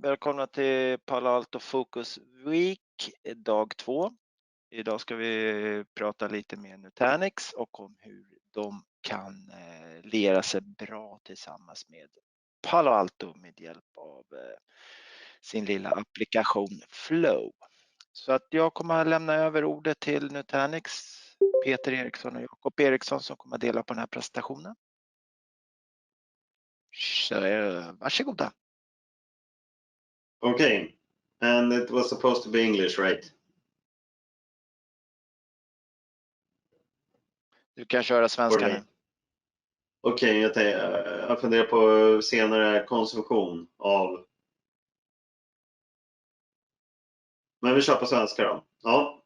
Välkomna till Palo Alto Focus Week, dag 2. Idag ska vi prata lite mer Nutanix och om hur de kan lera sig bra tillsammans med Palo Alto med hjälp av sin lilla applikation Flow. Så att jag kommer att lämna över ordet till Nutanix, Peter Eriksson och Jakob Eriksson som kommer att dela på den här presentationen. Så varsågoda. Okay, and it was supposed to be English, right? Du kan köra svenska nu. Okej, jag funderar på senare konsumtion av... Men vi kör på svenska då. Ja.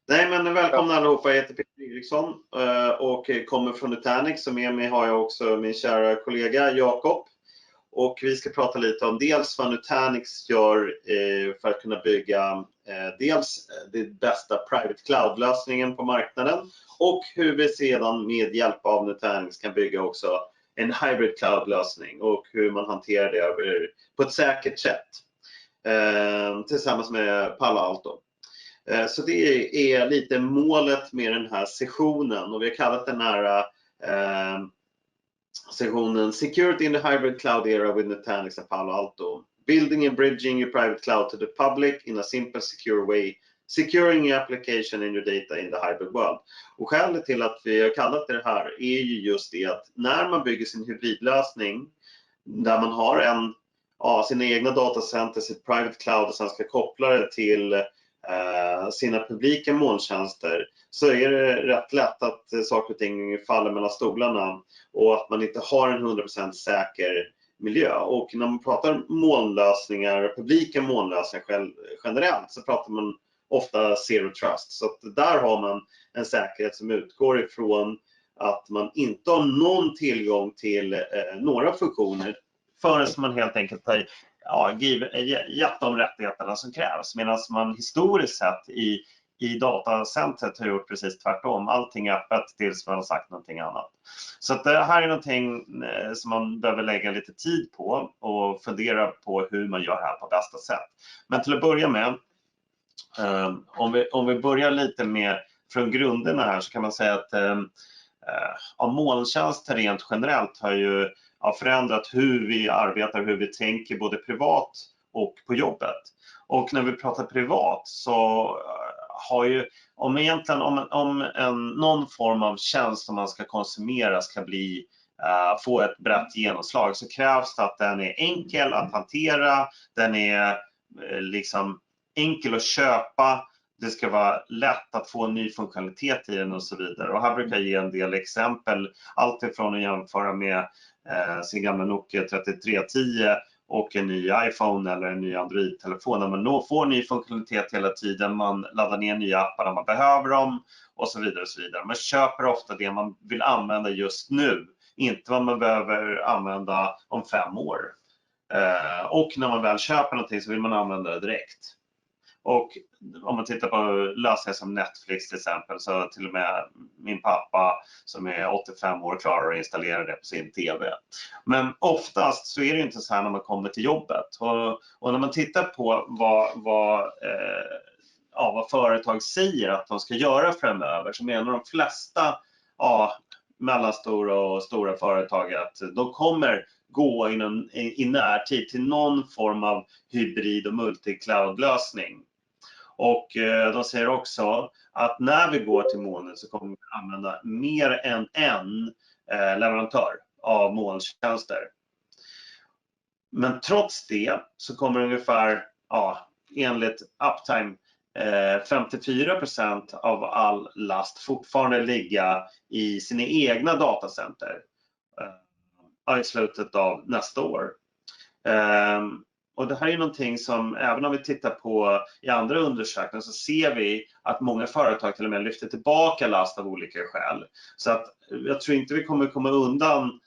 Nej, men välkomna allihopa. Jag heter Peter Eriksson och kommer från Nutanix. Och med mig har jag också min kära kollega Jakob. Och vi ska prata lite om dels vad Nutanix gör för att kunna bygga dels det bästa private cloud-lösningen på marknaden och hur vi sedan med hjälp av Nutanix kan bygga också en hybrid cloud-lösning och hur man hanterar det på ett säkert sätt tillsammans med Palo Alto. Så det är lite målet med den här sessionen och vi har kallat den här sessionen Security in the Hybrid Cloud Era with Nutanix and Palo Alto. Building and bridging your private cloud to the public in a simple, secure way. Securing your application and your data in the hybrid world. Och skälet till att vi har kallat det här är ju just det att när man bygger sin hybridlösning där man har sina egna datacenter, sitt private cloud och sen ska koppla det till sina publika molntjänster så är det rätt lätt att saker och ting faller mellan stolarna och att man inte har en 100% säker miljö. Och när man pratar molnlösningar, publika molnlösningar generellt så pratar man ofta zero trust. Så att där har man en säkerhet som utgår ifrån att man inte har någon tillgång till några funktioner förrän man helt enkelt har gett de rättigheterna som krävs. Medan man historiskt sett i datacentret har gjort precis tvärtom. Allting är öppet tills man har sagt någonting annat. Så att det här är någonting som man behöver lägga lite tid på och fundera på hur man gör det här på bästa sätt. Men till att börja med, om vi börjar lite med från grunderna här så kan man säga att molntjänster rent generellt har ju förändrat hur vi arbetar, hur vi tänker både privat och på jobbet. Och när vi pratar privat så har ju, om någon form av tjänst som man ska konsumera ska få ett brett genomslag så krävs det att den är enkel att hantera, den är liksom enkel att köpa, det ska vara lätt att få en ny funktionalitet i den och så vidare. Och här brukar jag ge en del exempel, allt ifrån att jämföra med sin gamla Nokia 3310 och en ny iPhone eller en ny Android-telefon. När man får ny funktionalitet hela tiden, man laddar ner nya appar när man behöver dem och så vidare och så vidare. Man köper ofta det man vill använda just nu, inte vad man behöver använda om 5 år. Och när man väl köper någonting så vill man använda det direkt. Och om man tittar på lösningar som Netflix till exempel så till och med min pappa som är 85 år klarar att installera det på sin TV. Men oftast så är det inte så här när man kommer till jobbet. Och när man tittar på vad företag säger att de ska göra framöver så menar de flesta mellanstora och stora företag att de kommer gå i närtid till någon form av hybrid och multicloud-lösning. Och de säger också att när vi går till molnet så kommer vi använda mer än en leverantör av molntjänster. Men trots det så kommer ungefär, enligt Uptime, 54% av all last fortfarande ligga i sina egna datacenter i slutet av nästa år. Och det här är någonting som även om vi tittar på i andra undersökningar så ser vi att många företag till och med lyfter tillbaka last av olika skäl. Så att jag tror inte vi kommer komma undan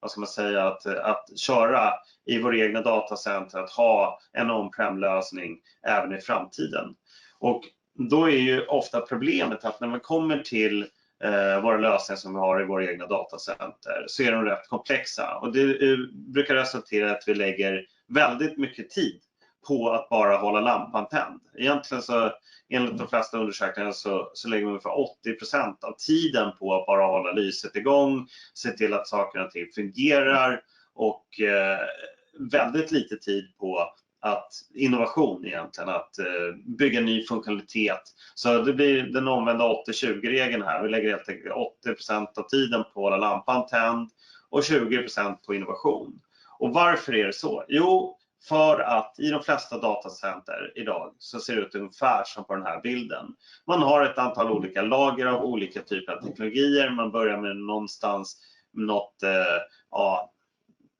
att köra i vår egna datacenter, att ha en on-prem-lösning även i framtiden. Och då är ju ofta problemet att när man kommer till våra lösningar som vi har i våra egna datacenter så är de rätt komplexa och det brukar resultera i att vi lägger väldigt mycket tid på att bara hålla lampan tänd. Egentligen så enligt de flesta undersökningar så lägger man ungefär 80% av tiden på att bara hålla lyset igång, se till att saker och ting fungerar och väldigt lite tid på att innovation egentligen, att bygga ny funktionalitet. Så det blir den omvända 80-20-regeln här. Vi lägger helt enkelt 80% av tiden på att hålla lampan tänd och 20% på innovation. Och varför är det så? Jo, för att i de flesta datacenter idag så ser det ut ungefär som på den här bilden. Man har ett antal olika lager av olika typer av teknologier. Man börjar med någonstans något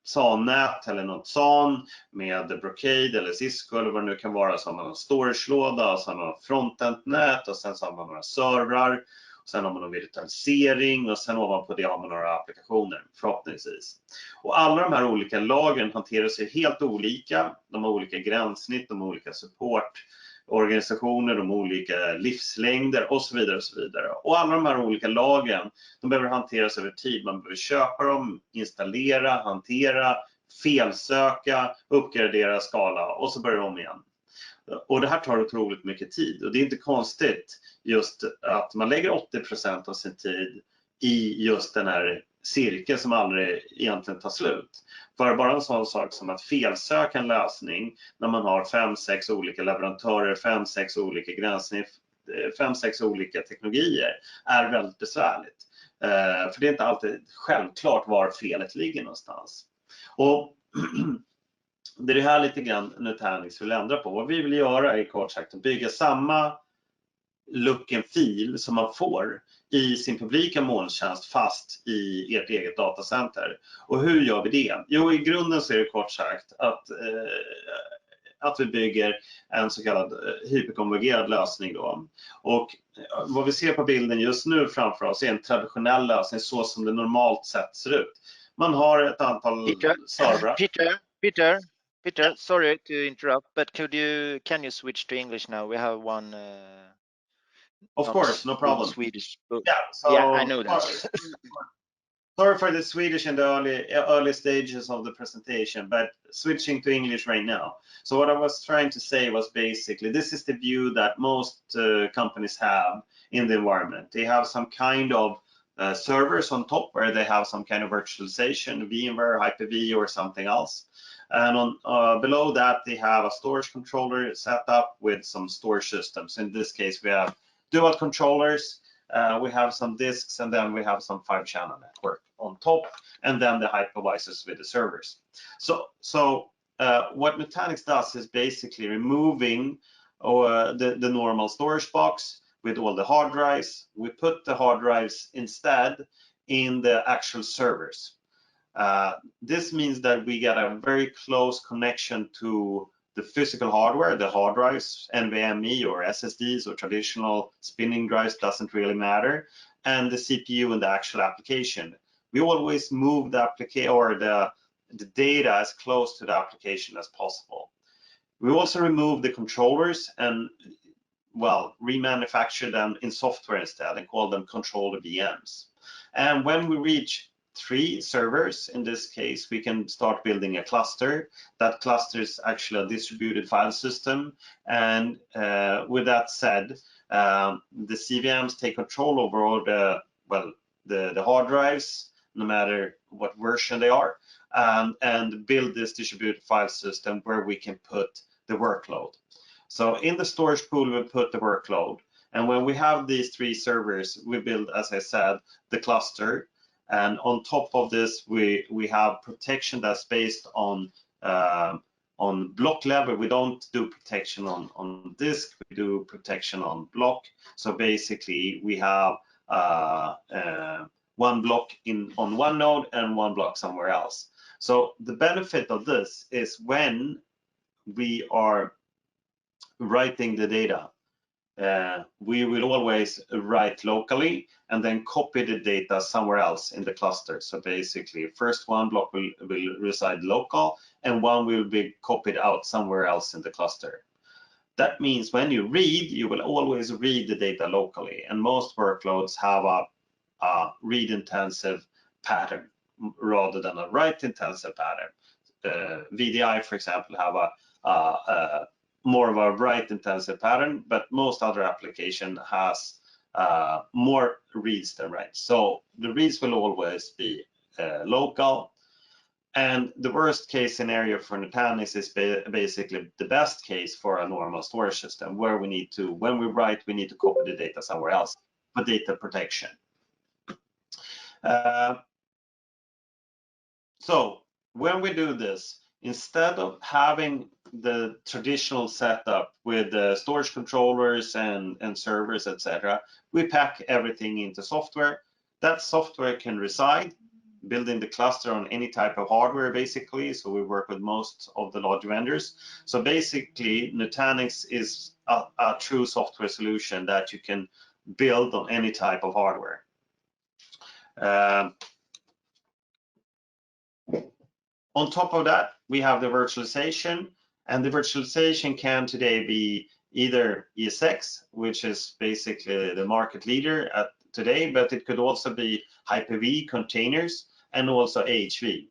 SAN-nät eller något SAN med Brocade eller Cisco eller vad det nu kan vara. Så har man en storage-låda och sen har man frontend-nät och sen så har man några servrar. Sen har man någon virtualisering och sen ovanpå det har man några applikationer förhoppningsvis. Och alla de här olika lagren hanterar sig helt olika. De har olika gränssnitt, de har olika supportorganisationer, de har olika livslängder och så vidare och så vidare. Och alla de här olika lagren, de behöver hanteras över tid. Man behöver köpa dem, installera, hantera, felsöka, uppgradera, skala och så börjar om igen. Och det här tar otroligt mycket tid och det är inte konstigt just att man lägger 80% av sin tid i just den här cirkeln som aldrig egentligen tar slut. För bara en sån sak som att felsöka en lösning när man har 5-6 olika leverantörer, 5-6 olika gränssnitt, 5-6 olika teknologier är väldigt besvärligt. För det är inte alltid självklart var felet ligger någonstans. Och det är det här lite grann Nutanix vill ändra på. Vad vi vill göra är kort sagt att bygga samma look and feel som man får i sin publika molntjänst fast i ert eget datacenter. Och hur gör vi det? Jo, i grunden så är det kort sagt att vi bygger en så kallad hyperkonvergerad lösning då. Och vad vi ser på bilden just nu framför oss är en traditionell lösning så som det normalt sett ser ut. Man har ett antal servrar. Peter, sorry to interrupt, but can you switch to English now? We have one. Of course, no problem. Swedish. Yeah, I know that. Sorry for the Swedish in the early stages of the presentation, but switching to English right now. So what I was trying to say was basically this is the view that most companies have in the environment. They have some kind of servers on top where they have some kind of virtualization, VMware, Hyper-V or something else. And on below that they have a storage controller set up with some storage systems. In this case we have dual controllers, we have some disks, and then we have some 5-channel network on top, and then the hypervisors with the servers. So what Nutanix does is basically removing the normal storage box with all the hard drives. We put the hard drives instead in the actual servers. This means that we get a very close connection to the physical hardware, the hard drives, NVMe or SSDs or traditional spinning drives, doesn't really matter, and the CPU and the actual application. We always move the application or the data as close to the application as possible. We also remove the controllers and, well, remanufacture them in software instead and call them controller VMs. And when we reach 3 servers, in this case, we can start building a cluster. That cluster is actually a distributed file system. And with that said, the CVMs take control over all the hard drives, no matter what version they are, and build this distributed file system where we can put the workload. So in the storage pool, we put the workload. And when we have these 3 servers, we build, as I said, the cluster. And on top of this, we have protection that's based on block level. We don't do protection on disk, we do protection on block. So basically, we have one block on one node and one block somewhere else. So the benefit of this is when we are writing the data, we will always write locally and then copy the data somewhere else in the cluster. So basically, first one block will reside local and one will be copied out somewhere else in the cluster. That means when you read, you will always read the data locally, and most workloads have a read-intensive pattern rather than a write-intensive pattern. VDI, for example, have a more of a write intensive pattern, but most other application has more reads than writes. So the reads will always be local. And the worst case scenario for Nutanix is basically the best case for a normal storage system, where we need to, when we write, we need to copy the data somewhere else for data protection. So when we do this, instead of having the traditional setup with storage controllers and servers, etc., we pack everything into software. That software can reside, building the cluster on any type of hardware, basically. So we work with most of the large vendors. So basically, Nutanix is a true software solution that you can build on any type of hardware. On top of that, we have the virtualization, and the virtualization can today be either ESX, which is basically the market leader today, but it could also be Hyper-V containers and also AHV.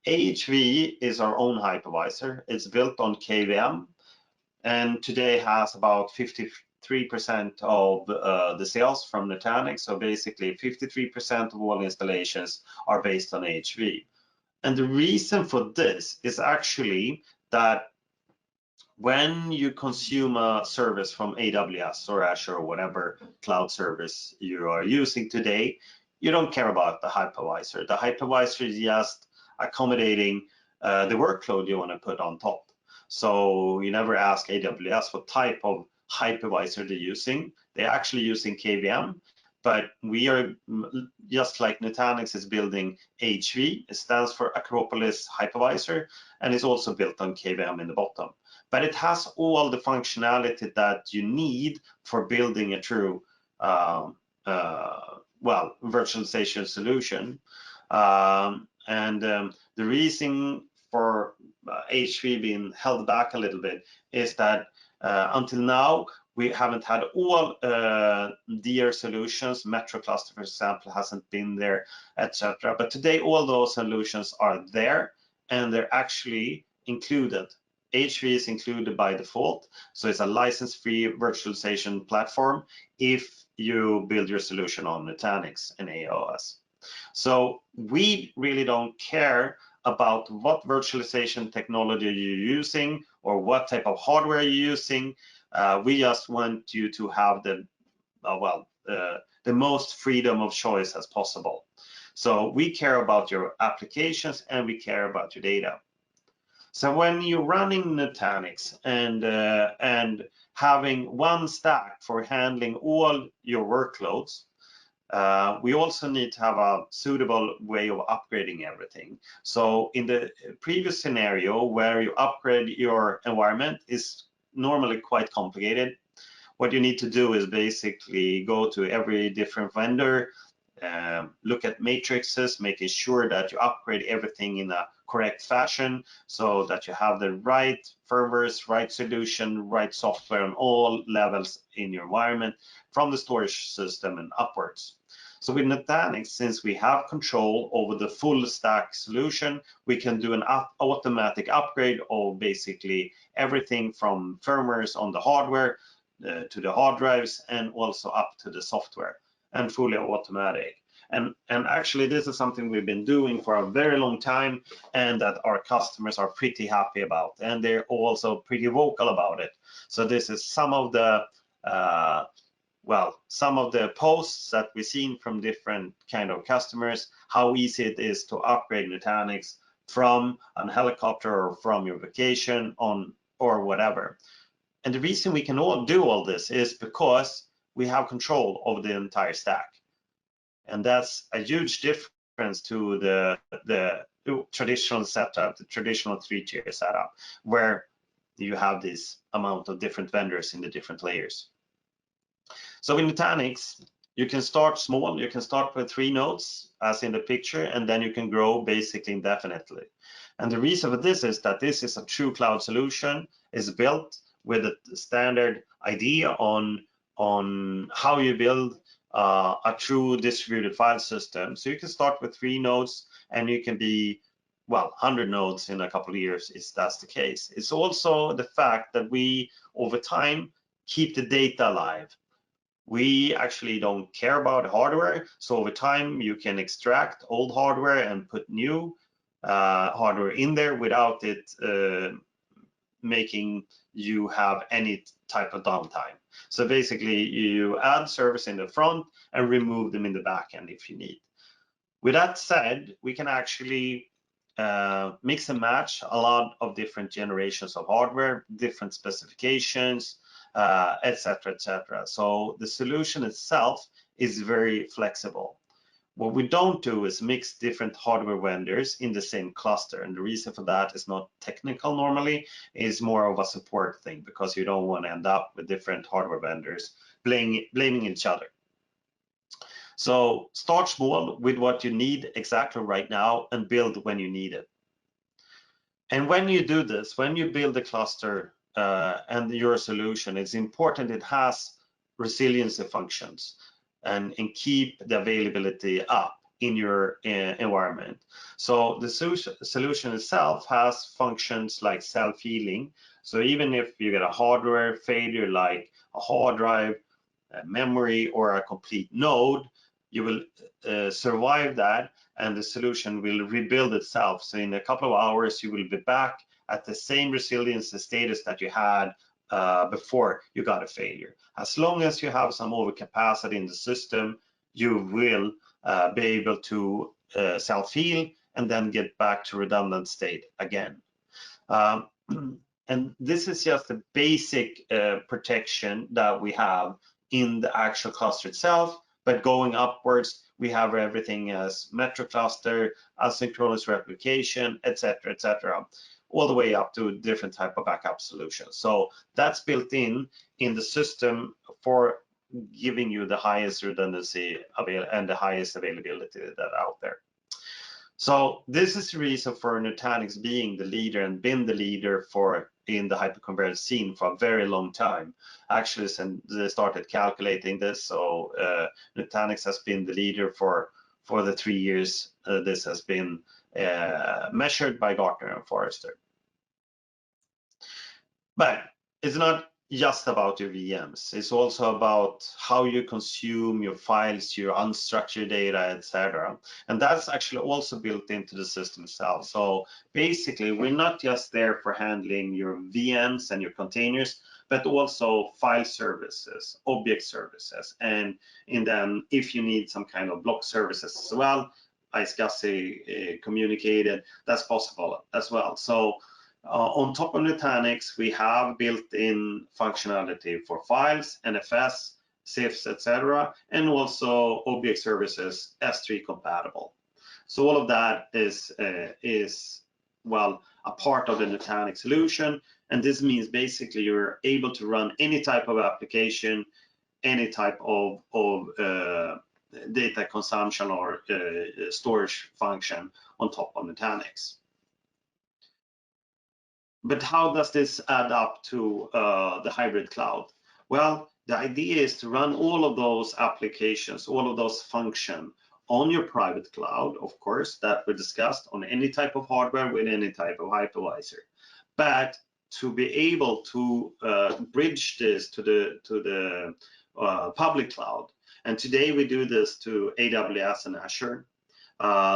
AHV is our own hypervisor. It's built on KVM and today has about 53% of the sales from Nutanix. So basically 53% of all installations are based on AHV. And the reason for this is actually that when you consume a service from AWS or Azure or whatever cloud service you are using today, you don't care about the hypervisor. The hypervisor is just accommodating the workload you want to put on top. So you never ask AWS what type of hypervisor they're using. They're actually using KVM. But we are, just like Nutanix is building HV, it stands for Acropolis Hypervisor, and it's also built on KVM in the bottom. But it has all the functionality that you need for building a true, virtualization solution. The reason for HV being held back a little bit is that until now, we haven't had all DR solutions. Metro Cluster, for example, hasn't been there, etc. But today, all those solutions are there, and they're actually included. HV is included by default, so it's a license-free virtualization platform if you build your solution on Nutanix and AOS. So we really don't care about what virtualization technology you're using or what type of hardware you're using. We just want you to have the most freedom of choice as possible. So we care about your applications and we care about your data. So when you're running Nutanix and having one stack for handling all your workloads, we also need to have a suitable way of upgrading everything. So in the previous scenario where you upgrade your environment is normally quite complicated. What you need to do is basically go to every different vendor, look at matrices, making sure that you upgrade everything in a correct fashion so that you have the right firmwares, right solution, right software on all levels in your environment from the storage system and upwards. So with Nutanix, since we have control over the full stack solution, we can do an automatic upgrade of basically everything from firmwares on the hardware to the hard drives and also up to the software, and fully automatic. And actually, this is something we've been doing for a very long time and that our customers are pretty happy about, and they're also pretty vocal about it. So this is some of the posts that we've seen from different kind of customers, how easy it is to upgrade Nutanix from a helicopter or from your vacation on or whatever. And the reason we can all do all this is because we have control over the entire stack. And that's a huge difference to the traditional setup, the traditional 3-tier setup, where you have this amount of different vendors in the different layers. So in Nutanix, you can start small. You can start with 3 nodes, as in the picture, and then you can grow basically indefinitely. And the reason for this is that this is a true cloud solution. It's built with a standard idea on how you build a true distributed file system. So you can start with 3 nodes, and you can be well, 100 nodes in a couple of years if that's the case. It's also the fact that we, over time, keep the data alive. We actually don't care about hardware, so over time you can extract old hardware and put new hardware in there without it making you have any type of downtime. So basically you add servers in the front and remove them in the back end if you need. With that said, we can actually mix and match a lot of different generations of hardware, different specifications, etc., etc. So the solution itself is very flexible. What we don't do is mix different hardware vendors in the same cluster, and the reason for that is not technical normally, is more of a support thing, because you don't want to end up with different hardware vendors blaming each other. So start small with what you need exactly right now and build when you need it. And when you do this, when you build a cluster and your solution, it's important it has resiliency functions and keep the availability up in your environment. So the solution itself has functions like self-healing. So even if you get a hardware failure like a hard drive, a memory, or a complete node, you will survive that, and the solution will rebuild itself. So in a couple of hours, you will be back at the same resiliency status that you had before you got a failure. As long as you have some overcapacity in the system, you will be able to self-heal and then get back to redundant state again. And this is just the basic protection that we have in the actual cluster itself. But going upwards, we have everything as metro cluster, asynchronous replication, etc., etc., all the way up to different type of backup solutions. So that's built in the system for giving you the highest redundancy and the highest availability that out there. So this is the reason for Nutanix being the leader and been the leader in the hyperconverged scene for a very long time. Actually, since they started calculating this, so Nutanix has been the leader for the 3 years this has been measured by Gartner and Forrester. But it's not just about your VMs. It's also about how you consume your files, your unstructured data, etc. And that's actually also built into the system itself. So basically, we're not just there for handling your VMs and your containers, but also file services, object services, and then if you need some kind of block services as well, as Gussie communicated, that's possible as well. So on top of Nutanix, we have built-in functionality for files, NFS, CIFS, etc., and also object services S3 compatible. So all of that is well a part of the Nutanix solution, and this means basically you're able to run any type of application, any type of data consumption or storage function on top of Nutanix. But how does this add up to the hybrid cloud? Well, the idea is to run all of those applications, all of those functions on your private cloud, of course, that we discussed, on any type of hardware with any type of hypervisor. But to be able to bridge this to the public cloud, and today we do this to AWS and Azure.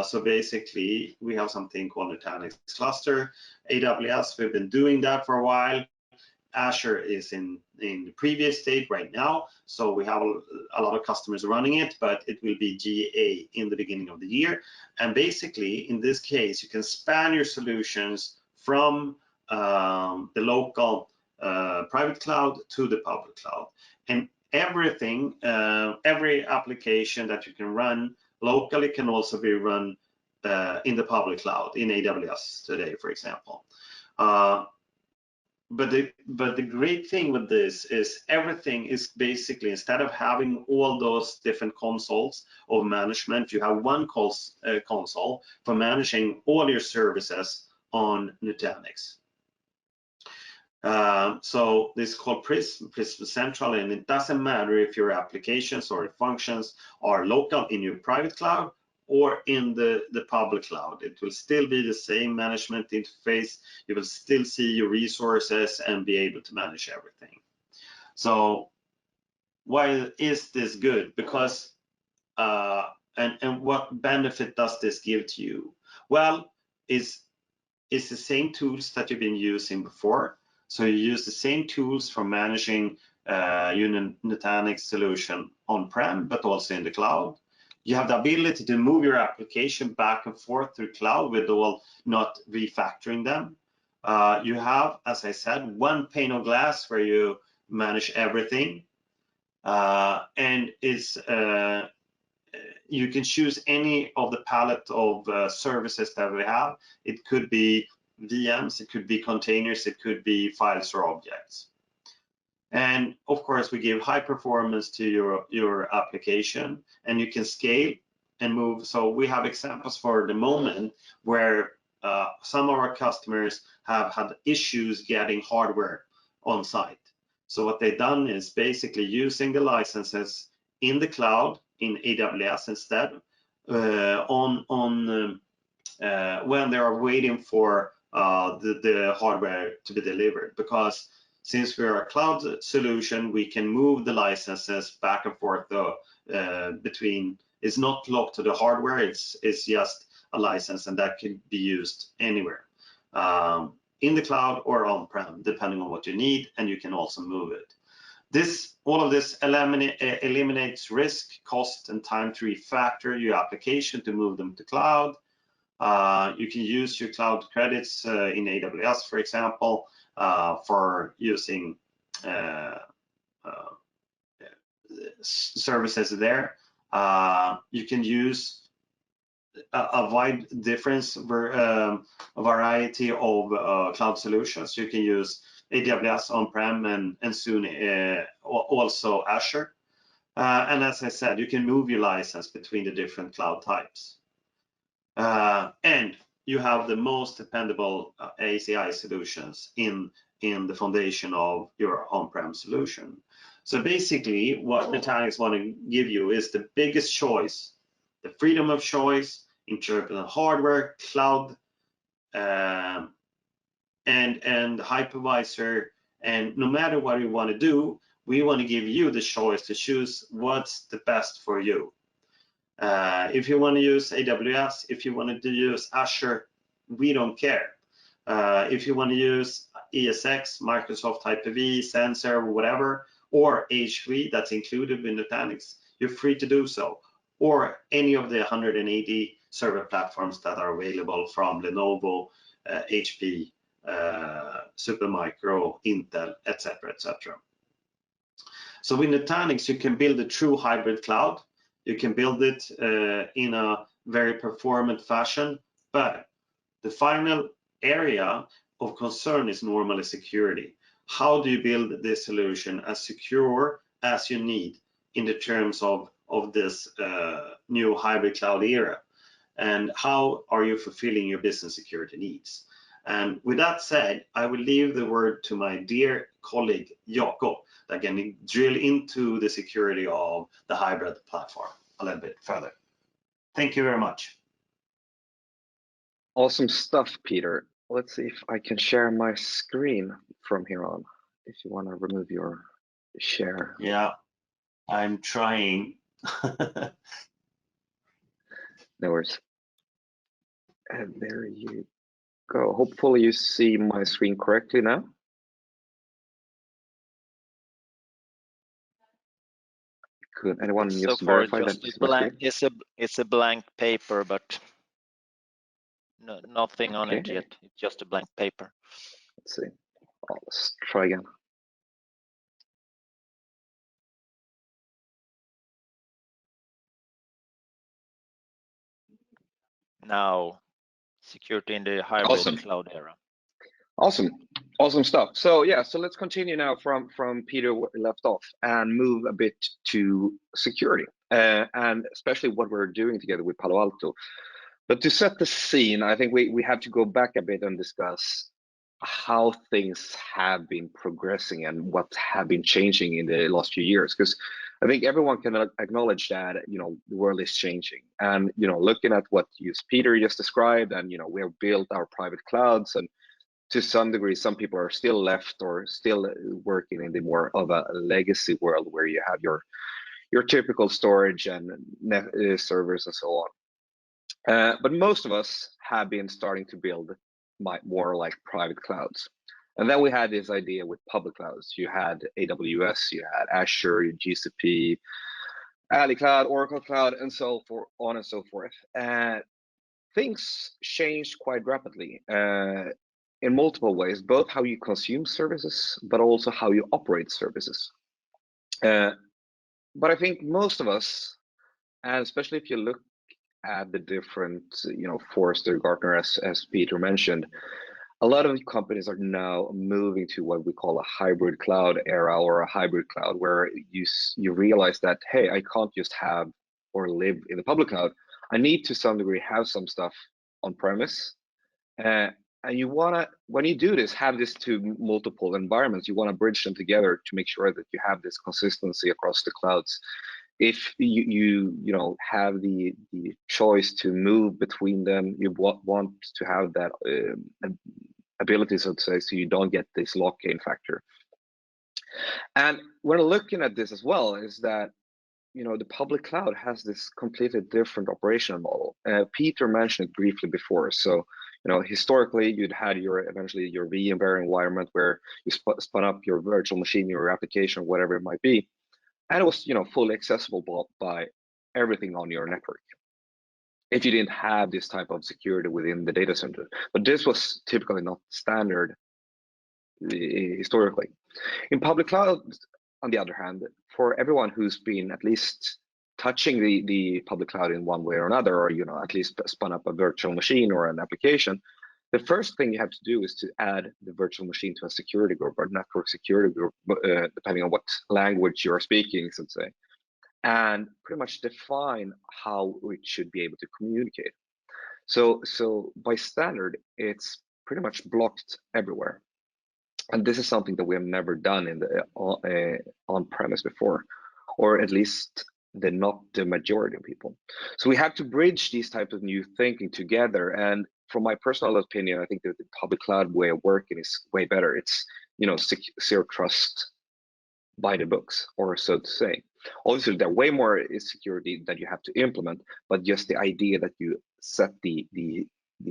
So basically, we have something called Nutanix Cluster. AWS, we've been doing that for a while. Azure is in the previous state right now, so we have a lot of customers running it, but it will be GA in the beginning of the year. And basically, in this case, you can span your solutions from the local private cloud to the public cloud. And everything, every application that you can run locally can also be run in the public cloud, in AWS today, for example. But the great thing with this is everything is basically, instead of having all those different consoles of management, you have one console for managing all your services on Nutanix. So this is called Prism Central, and it doesn't matter if your applications or functions are local in your private cloud or in the public cloud. It will still be the same management interface. You will still see your resources and be able to manage everything. So why is this good? Because and what benefit does this give to you? Well, it's the same tools that you've been using before. So you use the same tools for managing your Nutanix solution on-prem, but also in the cloud. You have the ability to move your application back and forth through cloud with all not refactoring them. You have, as I said, one pane of glass where you manage everything. And it's you can choose any of the palette of services that we have. It could be VMs, it could be containers, it could be files or objects. And of course, we give high performance to your application, and you can scale and move. So we have examples for the moment where some of our customers have had issues getting hardware on site. So what they've done is basically using the licenses in the cloud in AWS instead when they are waiting for the hardware to be delivered. Because since we're a cloud solution, we can move the licenses back and forth between. It's not locked to the hardware. It's just a license, and that can be used anywhere in the cloud or on-prem, depending on what you need, and you can also move it. All of this eliminates risk, cost, and time to refactor your application to move them to cloud. You can use your cloud credits in AWS, for example, for using services there. You can use a wide difference, a variety of cloud solutions. You can use AWS on-prem and soon also Azure. And as I said, you can move your license between the different cloud types. And you have the most dependable ACI solutions in the foundation of your on-prem solution. So basically, what Nutanix want to give you is the biggest choice, the freedom of choice in terms of hardware, cloud, and hypervisor. And no matter what you want to do, we want to give you the choice to choose what's the best for you. If you want to use AWS, if you want to use Azure, we don't care. If you want to use ESX, Microsoft Hyper-V, Sensor, whatever, or H3 that's included with Nutanix, you're free to do so. Or any of the 180 server platforms that are available from Lenovo, HP, Supermicro, Intel, etc., etc. So with Nutanix, you can build a true hybrid cloud. You can build it in a very performant fashion, but the final area of concern is normally security. How do you build this solution as secure as you need in the terms of this new hybrid cloud era? And how are you fulfilling your business security needs? And with that said, I will leave the word to my dear colleague, Jakob, that can drill into the security of the hybrid platform a little bit further. Thank you very much. Awesome stuff, Peter. Let's see if I can share my screen from here on, if you want to remove your share. Yeah, I'm trying. No worries. And there you go. Hopefully you see my screen correctly now. Could anyone just verify that it's a blank paper, but nothing on it yet. It's just a blank paper. Let's see. Let's try again. Now, security in the hybrid cloud era. Awesome stuff. So yeah, so let's continue now from Peter left off and move a bit to security, and especially what we're doing together with Palo Alto. But to set the scene, I think we have to go back a bit and discuss how things have been progressing and what have been changing in the last few years. Because I think everyone can acknowledge that, the world is changing, and, looking at what Peter just described, and, we have built our private clouds, and to some degree, some people are still left or still working in the more of a legacy world where you have your typical storage and servers and so on. But most of us have been starting to build more like private clouds. And then we had this idea with public clouds. You had AWS, you had Azure, GCP, Ali Cloud, Oracle Cloud, and so on and so forth. Things changed quite rapidly in multiple ways, both how you consume services, but also how you operate services. But I think most of us, and especially if you look at the different, Forrester, Gartner, as Peter mentioned, a lot of companies are now moving to what we call a hybrid cloud era, or a hybrid cloud, where you realize that, hey, I can't just have or live in the public cloud. I need to some degree have some stuff on premise. And you wanna, when you do this, have this to multiple environments. You wanna bridge them together to make sure that you have this consistency across the clouds. If you have the choice to move between them, you want to have that ability, so to say, so you don't get this lock-in factor. And we're looking at this as well, is that the public cloud has this completely different operational model. Peter mentioned it briefly before. So historically, you'd had eventually your VMware environment where you spun up your virtual machine, your application, whatever it might be, and it was fully accessible by everything on your network, if you didn't have this type of security within the data center. But this was typically not standard historically. In public cloud, on the other hand, for everyone who's been at least touching the public cloud in one way or another, or at least spun up a virtual machine or an application, the first thing you have to do is to add the virtual machine to a security group or network security group, depending on what language you're speaking, so to say, and pretty much define how it should be able to communicate. So by standard, it's pretty much blocked everywhere. And this is something that we have never done in the on-premise before, or at least not the majority of people. So we have to bridge these types of new thinking together. And from my personal opinion, I think that the public cloud way of working is way better. It's zero trust by the books, or so to say. Obviously, there are way more security that you have to implement, but just the idea that you set the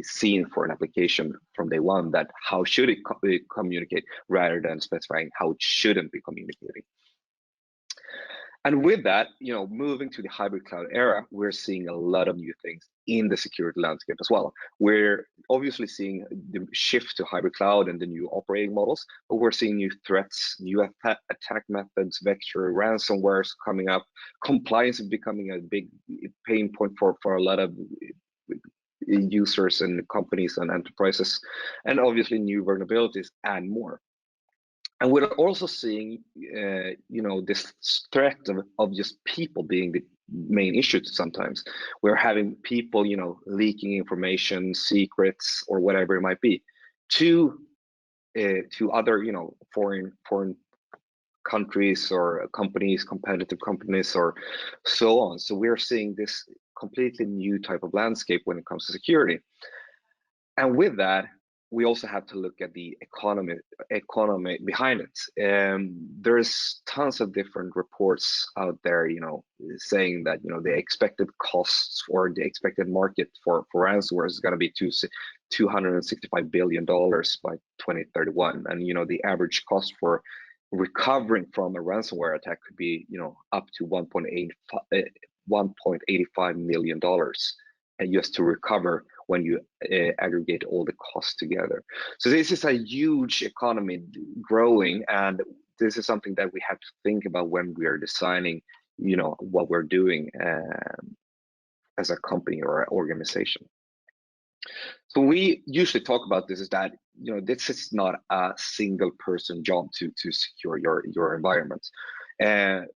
scene for an application from day one, that how should it communicate, rather than specifying how it shouldn't be communicating. And with that, moving to the hybrid cloud era, we're seeing a lot of new things in the security landscape as well. We're obviously seeing the shift to hybrid cloud and the new operating models, but we're seeing new threats, new attack methods, vector ransomwares coming up. Compliance is becoming a big pain point for a lot of users and companies and enterprises, and obviously new vulnerabilities and more. And we're also seeing, this threat of just people being the main issue sometimes. We're having people, leaking information, secrets, or whatever it might be, to other, foreign countries or companies, competitive companies, or so on. So we're seeing this completely new type of landscape when it comes to security. And with that, we also have to look at the economy behind it. There's tons of different reports out there, saying that the expected costs or the expected market for ransomware is going to be $265 billion by 2031, and the average cost for recovering from a ransomware attack could be up to $1.85 million, and just to recover when you aggregate all the costs together. So this is a huge economy growing, and this is something that we have to think about when we are designing, what we're doing as a company or an organization. So we usually talk about this, is that this is not a single person job to secure your environment.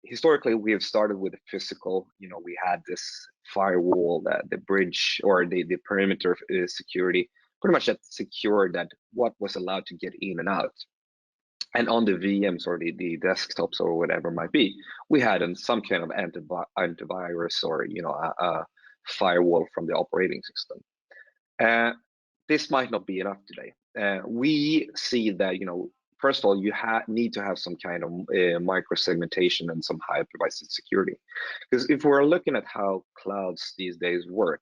Historically, we have started with a physical, we had this firewall, the bridge or the perimeter security, pretty much that secured that what was allowed to get in and out. And on the VMs or the desktops or whatever it might be, we had some kind of antivirus or a firewall from the operating system. This might not be enough today. We see that first of all, you need to have some kind of micro segmentation and some hypervisor security. Because if we're looking at how clouds these days work,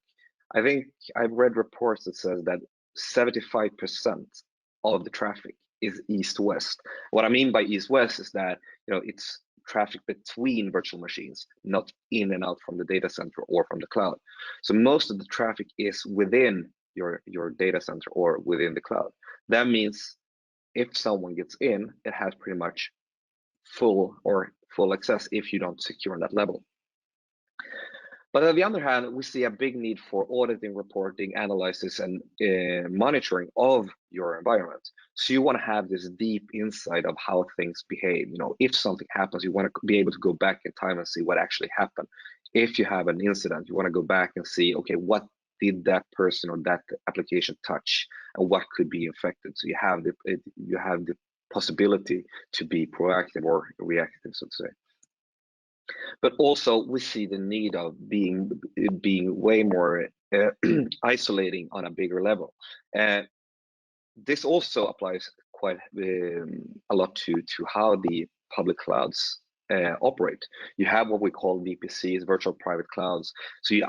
I think I've read reports that says that 75% of the traffic is east-west. What I mean by east-west is that it's traffic between virtual machines, not in and out from the data center or from the cloud. So most of the traffic is within your data center or within the cloud. That means if someone gets in, it has pretty much full access if you don't secure on that level. But on the other hand, we see a big need for auditing, reporting, analysis, and monitoring of your environment. So you want to have this deep insight of how things behave. If something happens, you want to be able to go back in time and see what actually happened. If you have an incident, you want to go back and see, okay, what did that person or that application touch, and what could be affected? So you have the possibility to be proactive or reactive, so to say. But also we see the need of being way more isolating on a bigger level. This also applies quite a lot to how the public clouds operate. You have what we call VPCs, virtual private clouds. So you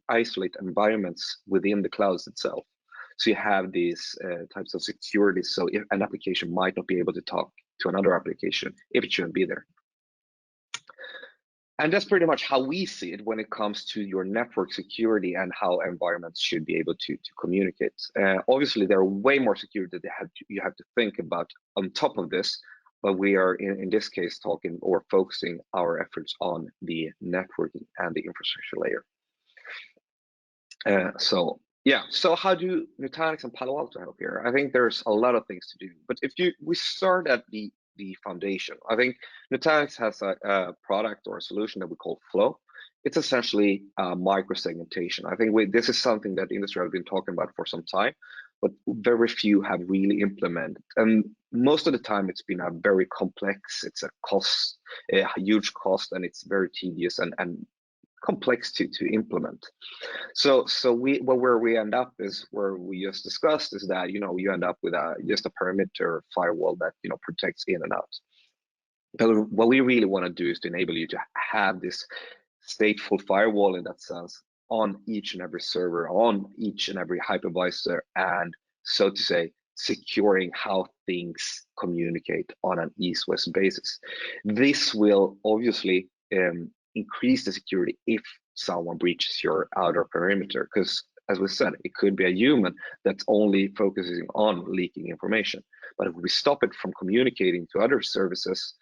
isolate environments within the clouds itself. So you have these types of security. So if an application might not be able to talk to another application if it shouldn't be there. And that's pretty much how we see it when it comes to your network security and how environments should be able to communicate. Obviously, there are way more security that you have to think about on top of this, but we are in this case talking or focusing our efforts on the networking and the infrastructure layer. So how do Nutanix and Palo Alto help here? I think there's a lot of things to do, but we start at the foundation. I think Nutanix has a product or a solution that we call Flow. It's essentially micro-segmentation. I think this is something that the industry has been talking about for some time, but very few have really implemented. And most of the time it's been a very complex, it's a huge cost, and it's very tedious and complex to implement. So where we end up is where we just discussed, is that you end up with just a perimeter firewall that protects in and out. But what we really want to do is to enable you to have this stateful firewall in that sense on each and every server, on each and every hypervisor, and so to say securing how things communicate on an east-west basis. This will obviously increase the security if someone breaches your outer perimeter, because as we said, it could be a human that's only focusing on leaking information. But if we stop it from communicating to other services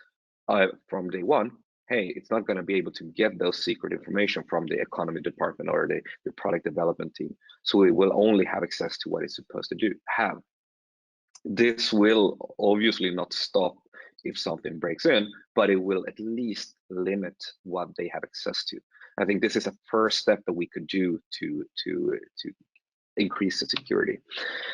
from day one, hey, it's not going to be able to get those secret information from the economy department or the product development team. So it will only have access to what it's supposed to have. This will obviously not stop if something breaks in, but it will at least limit what they have access to. I think this is a first step that we could do to increase the security.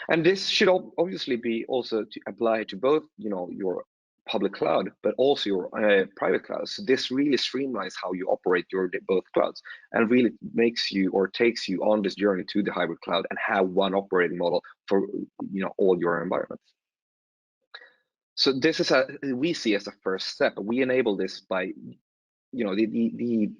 And this should obviously be also to apply to both your public cloud, but also your private cloud. So this really streamlines how you operate your both clouds, and really makes you or takes you on this journey to the hybrid cloud and have one operating model for all your environments. So this is we see as a first step. We enable this by the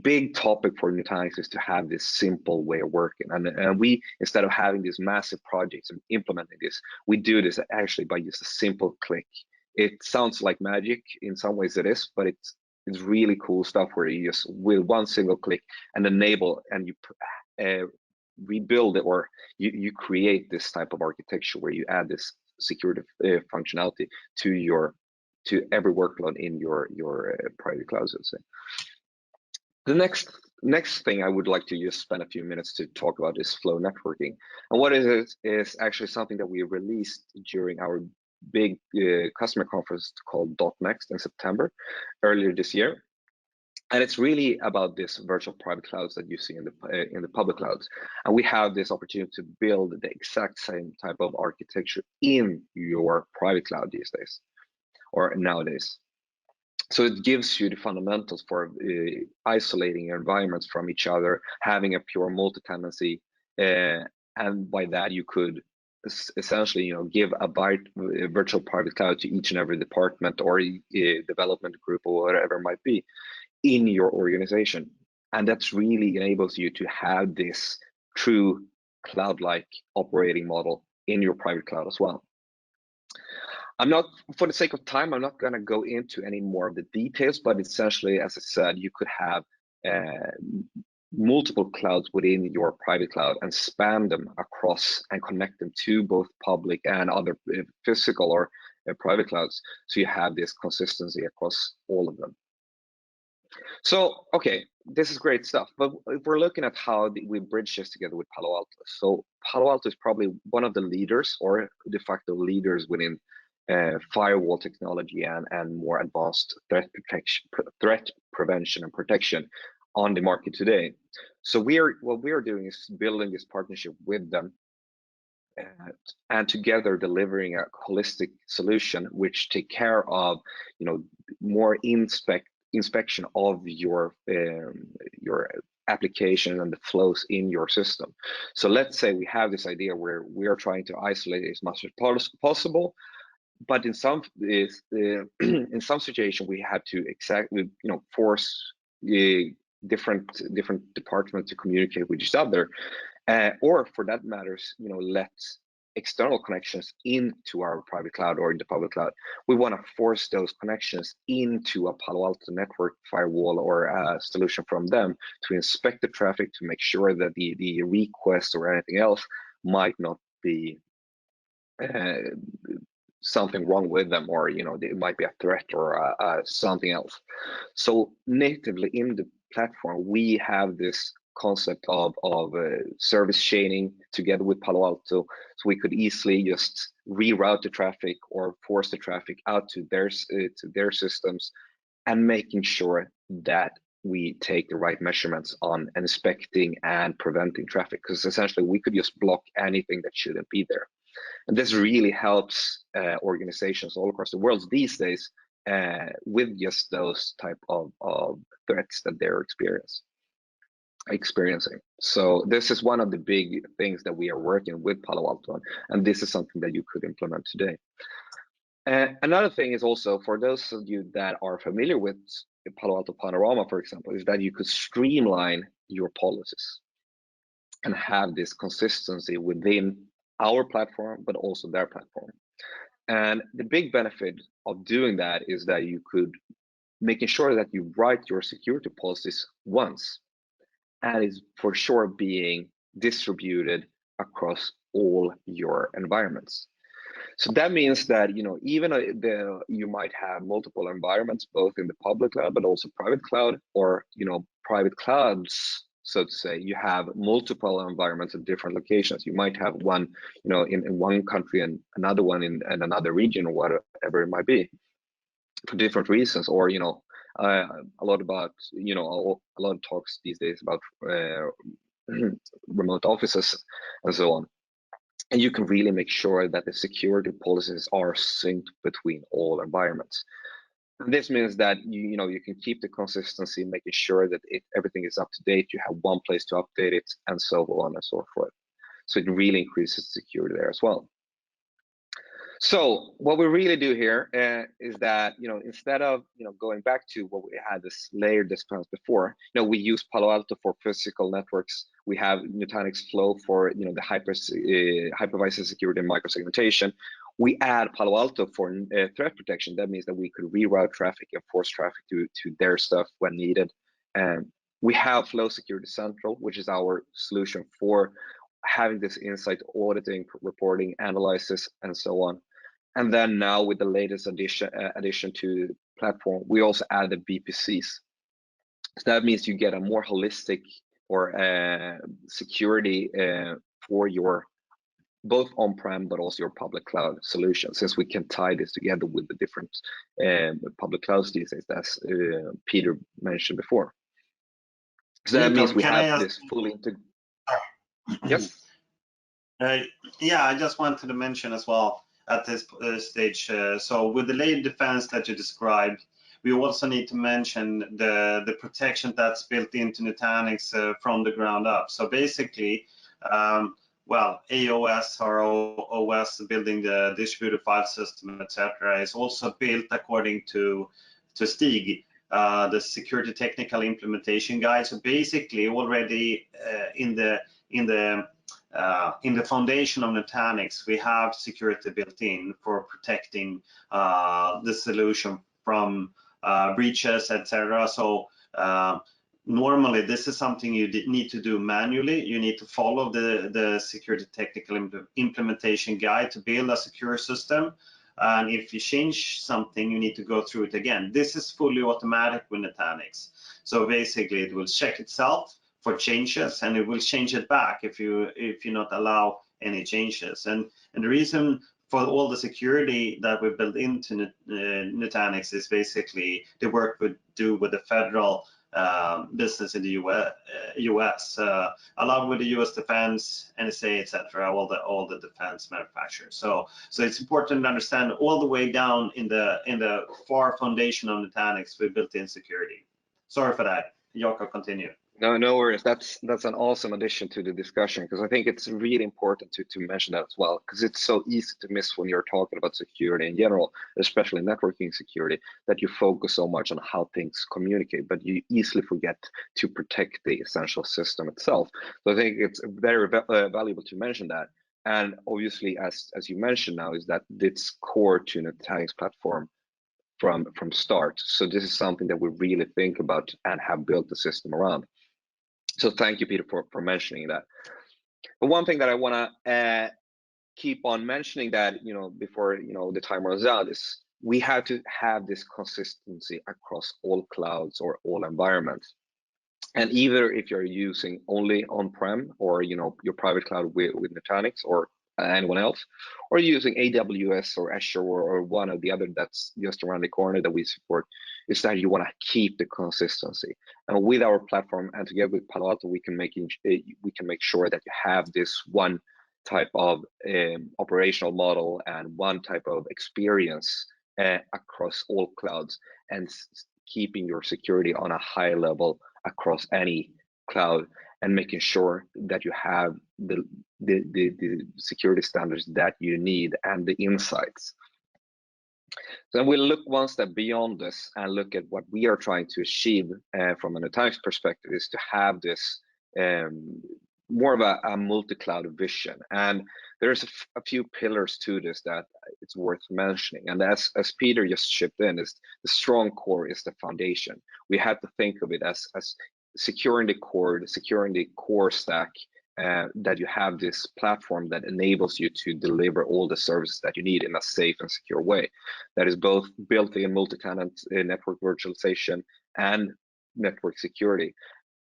big topic for Nutanix is to have this simple way of working, and we, instead of having these massive projects and implementing this, we do this actually by just a simple click. It sounds like magic, in some ways it is, but it's really cool stuff where you just with one single click and enable, and you rebuild it, or you create this type of architecture where you add this security functionality to every workload in your private cloud, so to say. The next thing I would like to just spend a few minutes to talk about is flow networking. And what is actually something that we released during our big customer conference called .next in September earlier this year. And it's really about this virtual private clouds that you see in the public clouds. And we have this opportunity to build the exact same type of architecture in your private cloud these days. or nowadays. So it gives you the fundamentals for isolating your environments from each other, having a pure multi-tenancy, and by that you could essentially, give a virtual private cloud to each and every department or development group or whatever it might be in your organization. And that's really enables you to have this true cloud-like operating model in your private cloud as well. I'm not, for the sake of time, I'm not going to go into any more of the details, but essentially, as I said, you could have multiple clouds within your private cloud and span them across and connect them to both public and other physical or private clouds. So you have this consistency across all of them. So, okay, this is great stuff, but if we're looking at how we bridge this together with Palo Alto. So Palo Alto is probably one of the leaders or de facto leaders within firewall technology and more advanced threat prevention and protection on the market today. So what we are doing is building this partnership with them and together delivering a holistic solution which take care of more inspection of your application and the flows in your system. So let's say we have this idea where we are trying to isolate as much as possible, but in some situation we have to force different departments to communicate with each other, or for that matters, let external connections into our private cloud or into public cloud. We want to force those connections into a Palo Alto network firewall or a solution from them to inspect the traffic to make sure that the request or anything else might not be something wrong with them, or it might be a threat or something else. So natively in the platform, we have this concept of service chaining together with Palo Alto, so we could easily just reroute the traffic or force the traffic out to their systems, and making sure that we take the right measurements on inspecting and preventing traffic, because essentially we could just block anything that shouldn't be there. And this really helps organizations all across the world these days with just those type of threats that they're experiencing. So this is one of the big things that we are working with Palo Alto on, and this is something that you could implement today. Another thing is also, for those of you that are familiar with Palo Alto Panorama, for example, is that you could streamline your policies and have this consistency within our platform, but also their platform. And the big benefit of doing that is that you could making sure that you write your security policies once, and is for sure being distributed across all your environments. So that means that even you might have multiple environments, both in the public cloud but also private cloud, or private clouds, so to say. You have multiple environments at different locations. You might have one in one country and another one in another region, or whatever it might be, for different reasons. Or a lot of talks these days about remote offices and so on. And you can really make sure that the security policies are synced between all environments. And this means that you can keep the consistency, making sure that everything is up to date. You have one place to update it, and so on and so forth. So it really increases security there as well. So what we really do here is that instead of going back to what we had this layered response before, we use Palo Alto for physical networks. We have Nutanix Flow for the hypervisor security and microsegmentation. We add Palo Alto for threat protection. That means that we could reroute traffic and force traffic to their stuff when needed. And we have Flow Security Central, which is our solution for having this insight auditing, reporting, analysis, and so on. And then now with the latest addition to the platform, we also add the BPCs. So that means you get a more holistic or security for your both on-prem but also your public cloud solution, since we can tie this together with the different public clouds these days, as Peter mentioned before. So that means we have this fully integrated. Yes. Yeah, I just wanted to mention as well. at this stage. So with the layered defense that you described, we also need to mention the protection that's built into Nutanix from the ground up. So basically, well, AOS or OS building the distributed file system, etc., is also built according to STIG, the Security Technical Implementation Guide. So basically, already in the foundation of Nutanix, we have security built in for protecting the solution from breaches, etc. So normally, this is something you need to do manually. You need to follow the Security Technical Implementation Guide to build a secure system. And if you change something, you need to go through it again. This is fully automatic with Nutanix. So basically, it will check itself for changes, and it will change it back if you not allow any changes. And the reason for all the security that we built into Nutanix is basically the work we do with the federal business in the US, along with the US Defense, NSA, etc., all the defense manufacturers. So it's important to understand all the way down in the far foundation of Nutanix, we built in security. Sorry for that. Jakob, continue. No worries. That's an awesome addition to the discussion, because I think it's really important to mention that as well, because it's so easy to miss when you're talking about security in general, especially networking security, that you focus so much on how things communicate, but you easily forget to protect the essential system itself. So I think it's very valuable to mention that. And obviously, as you mentioned now, is that it's core to Nutanix platform from start. So this is something that we really think about and have built the system around. So thank you, Peter, for mentioning that. But one thing that I want to keep on mentioning that, before, the time runs out, is we have to have this consistency across all clouds or all environments. And either if you're using only on-prem or, your private cloud with Nutanix or anyone else, or using AWS or Azure or one of the other that's just around the corner that we support, is that you want to keep the consistency. And with our platform and together with Palo Alto, we can make sure that you have this one type of operational model and one type of experience across all clouds, and keeping your security on a high level across any cloud, and making sure that you have the security standards that you need and the insights. So we'll look one step beyond this and look at what we are trying to achieve from a Nutanix perspective, is to have this more of a multi-cloud vision. And there's a few pillars to this that it's worth mentioning. And as Peter just chipped in, is the strong core is the foundation. We have to think of it as securing the core stack, that you have this platform that enables you to deliver all the services that you need in a safe and secure way. That is both built-in multi-tenant network virtualization and network security.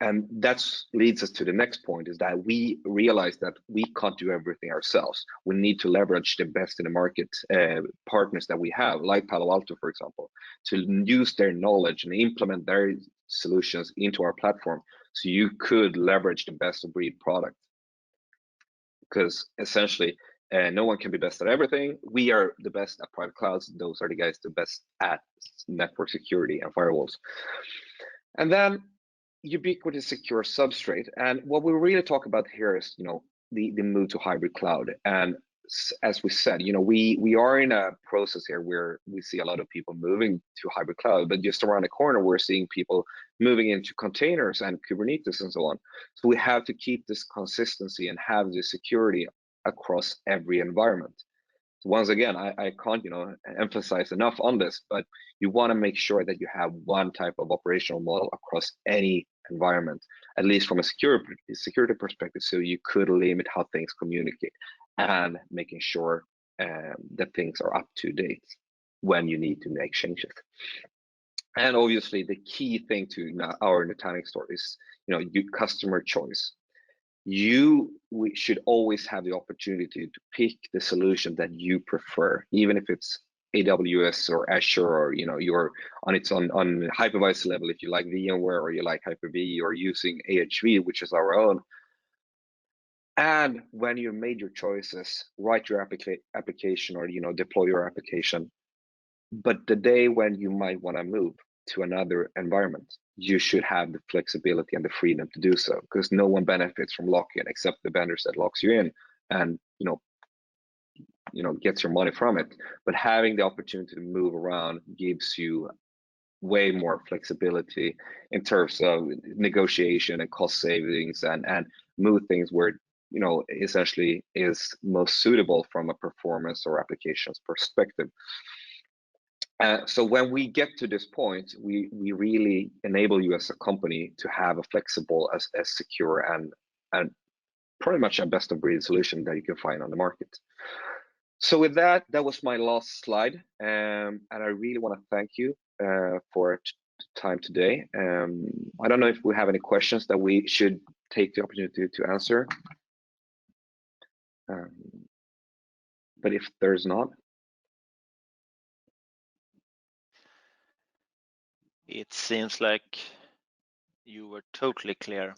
And that leads us to the next point, is that we realize that we can't do everything ourselves. We need to leverage the best in the market partners that we have, like Palo Alto, for example, to use their knowledge and implement their solutions into our platform, so you could leverage the best of breed product. Because essentially, no one can be best at everything. We are the best at private clouds. Those are the guys the best at network security and firewalls. And then ubiquitous secure substrate. And what we really talk about here is, the move to hybrid cloud. And as we said, we are in a process here where we see a lot of people moving to hybrid cloud, but just around the corner, we're seeing people moving into containers and Kubernetes and so on. So we have to keep this consistency and have this security across every environment. So once again, I can't, emphasize enough on this, but you want to make sure that you have one type of operational model across any environment, at least from a security perspective, so you could limit how things communicate, and making sure that things are up to date when you need to make changes. And obviously, the key thing to our Nutanix story is, customer choice. We should always have the opportunity to pick the solution that you prefer, even if it's AWS or Azure, or you're on hypervisor level if you like VMware or you like Hyper-V, or using AHV, which is our own. And when you made your choices, write your application or deploy your application. But the day when you might want to move to another environment, you should have the flexibility and the freedom to do so, because no one benefits from lock-in except the vendors that locks you in and gets your money from it. But having the opportunity to move around gives you way more flexibility in terms of negotiation and cost savings, and move things where essentially is most suitable from a performance or applications perspective. So when we get to this point, we really enable you as a company to have a flexible, as secure and pretty much a best of breed solution that you can find on the market. So with that was my last slide, and I really want to thank you for time today. I don't know if we have any questions that we should take the opportunity to answer, but if there's not, it seems like you were totally clear,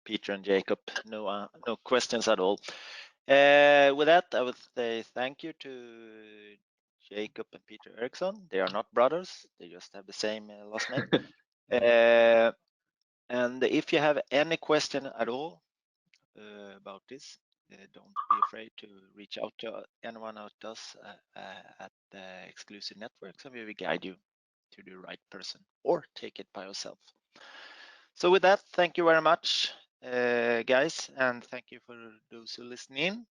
Peter and Jacob. No questions at all. With that, I would say thank you to Jacob and Peter Eriksson. They are not brothers, they just have the same last name. And if you have any question at all about this, don't be afraid to reach out to anyone of us at the Exclusive Networks, and we will guide you to the right person, or take it by yourself. So with that, thank you very much, guys, and thank you for those who listen in.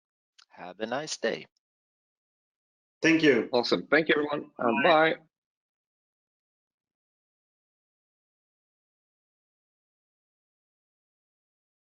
Have a nice day. Thank you. Awesome. Thank you, everyone. Bye.